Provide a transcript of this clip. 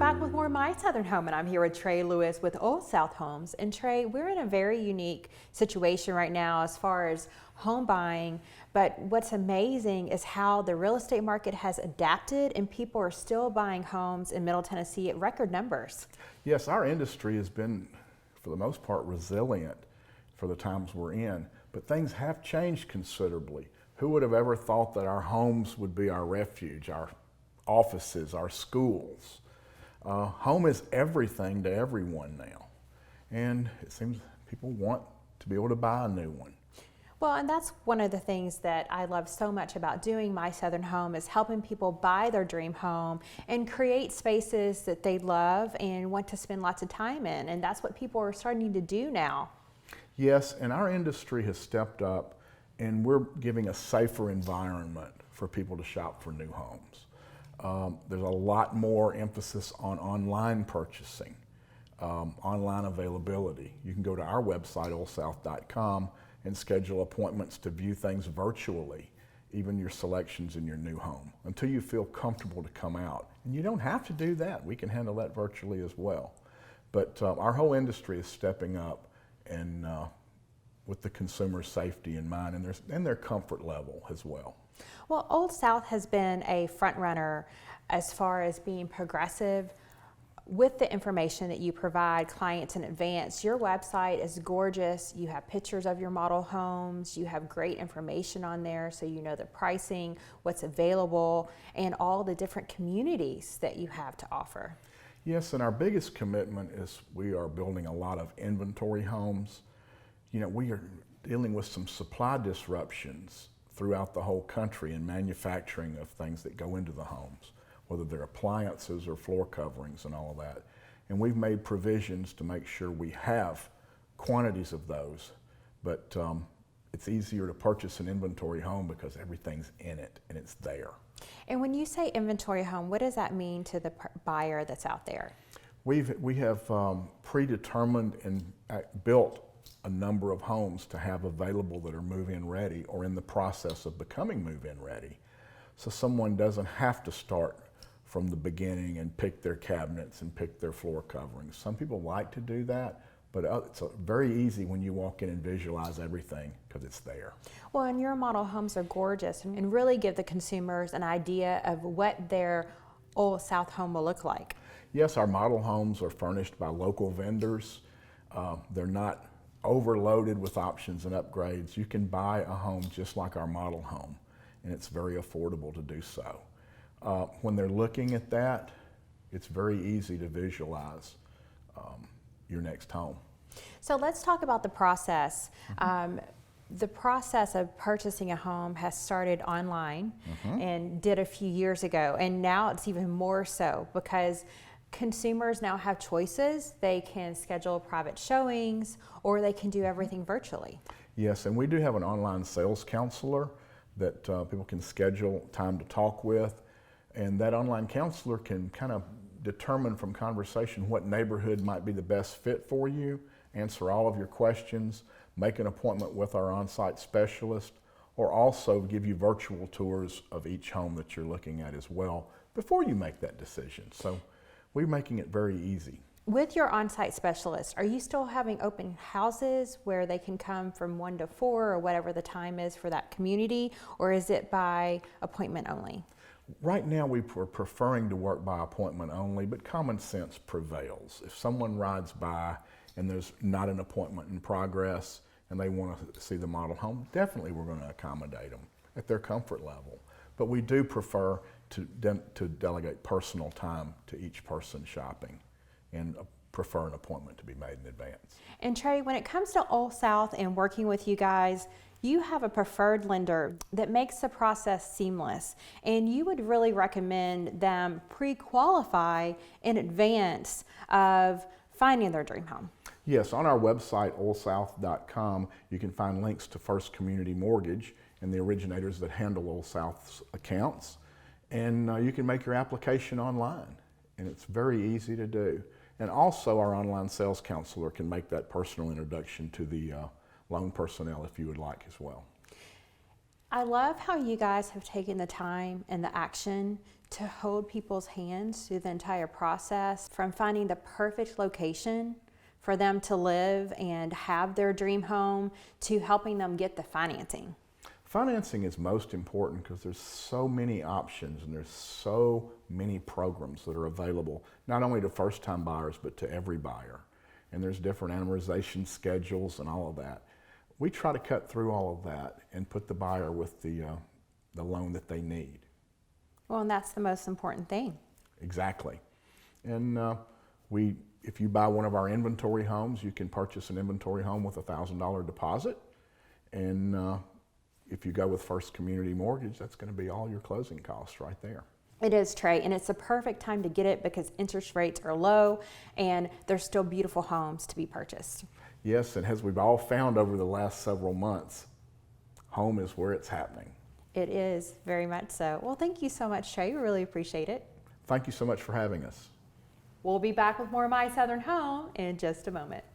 back with more My Southern Home, and I'm here with Trey Lewis with Ole South Homes. And Trey, we're in a very unique situation right now as far as home buying, but what's amazing is how the real estate market has adapted and people are still buying homes in Middle Tennessee at record numbers. Yes, our industry has been, for the most part, resilient for the times we're in, but things have changed considerably. Who would have ever thought that our homes would be our refuge, our offices, our schools? Home is everything to everyone now, and it seems people want to be able to buy a new one. Well, and that's one of the things that I love so much about doing My Southern Home is helping people buy their dream home and create spaces that they love and want to spend lots of time in, and that's what people are starting to do now. Yes, and our industry has stepped up, and we're giving a safer environment for people to shop for new homes. There's a lot more emphasis on online purchasing, online availability. You can go to our website, olesouth.com, and schedule appointments to view things virtually, even your selections in your new home, until you feel comfortable to come out. And you don't have to do that. We can handle that virtually as well. But our whole industry is stepping up and with the consumer safety in mind and their comfort level as well. Well, Ole South has been a front runner as far as being progressive with the information that you provide clients in advance. Your website is gorgeous. You have pictures of your model homes. You have great information on there so you know the pricing, what's available, and all the different communities that you have to offer. Yes, and our biggest commitment is we are building a lot of inventory homes. You know, we are dealing with some supply disruptions throughout the whole country in manufacturing of things that go into the homes, whether they're appliances or floor coverings and all of that. And we've made provisions to make sure we have quantities of those, but it's easier to purchase an inventory home because everything's in it and it's there. And when you say inventory home, what does that mean to the buyer that's out there? We have predetermined and built a number of homes to have available that are move-in ready or in the process of becoming move-in ready. So someone doesn't have to start from the beginning and pick their cabinets and pick their floor coverings. Some people like to do that, but it's very easy when you walk in and visualize everything because it's there. Well, and your model homes are gorgeous and really give the consumers an idea of what their Ole South home will look like. Yes, our model homes are furnished by local vendors. They're not overloaded with options and upgrades. You can buy a home just like our model home, and it's very affordable to do so. When they're looking at that, it's very easy to visualize your next home. So let's talk about the process. The process of purchasing a home has started online and did a few years ago, and now it's even more so because consumers now have choices. They can schedule private showings or they can do everything virtually. Yes, and we do have an online sales counselor that people can schedule time to talk with, and that online counselor can kind of determine from conversation what neighborhood might be the best fit for you, answer all of your questions, make an appointment with our on-site specialist, or also give you virtual tours of each home that you're looking at as well before you make that decision. So we're making it very easy. With your on-site specialist, are you still having open houses where they can come from 1 to 4 or whatever the time is for that community, or is it by appointment only? Right now we're preferring to work by appointment only, but common sense prevails. If someone rides by and there's not an appointment in progress and they want to see the model home, definitely we're going to accommodate them at their comfort level. But we do prefer to delegate personal time to each person shopping and prefer an appointment to be made in advance. And Trey, when it comes to Ole South and working with you guys, you have a preferred lender that makes the process seamless, and you would really recommend them pre-qualify in advance of finding their dream home. Yes, on our website, olesouth.com, you can find links to First Community Mortgage and the originators that handle Ole South's accounts. And you can make your application online, and it's very easy to do. And also our online sales counselor can make that personal introduction to the loan personnel if you would like as well. I love how you guys have taken the time and the action to hold people's hands through the entire process, from finding the perfect location for them to live and have their dream home to helping them get the financing. Financing is most important because there's so many options and there's so many programs that are available, not only to first-time buyers, but to every buyer. And there's different amortization schedules and all of that. We try to cut through all of that and put the buyer with the loan that they need. Well, and that's the most important thing. Exactly. And if you buy one of our inventory homes, you can purchase an inventory home with a $1,000 deposit. And if you go with First Community Mortgage, that's going to be all your closing costs right there. It is, Trey, and it's the perfect time to get it because interest rates are low and there's still beautiful homes to be purchased. Yes, and as we've all found over the last several months, home is where it's happening. It is, very much so. Well, thank you so much, Trey. We really appreciate it. Thank you so much for having us. We'll be back with more My Southern Home in just a moment.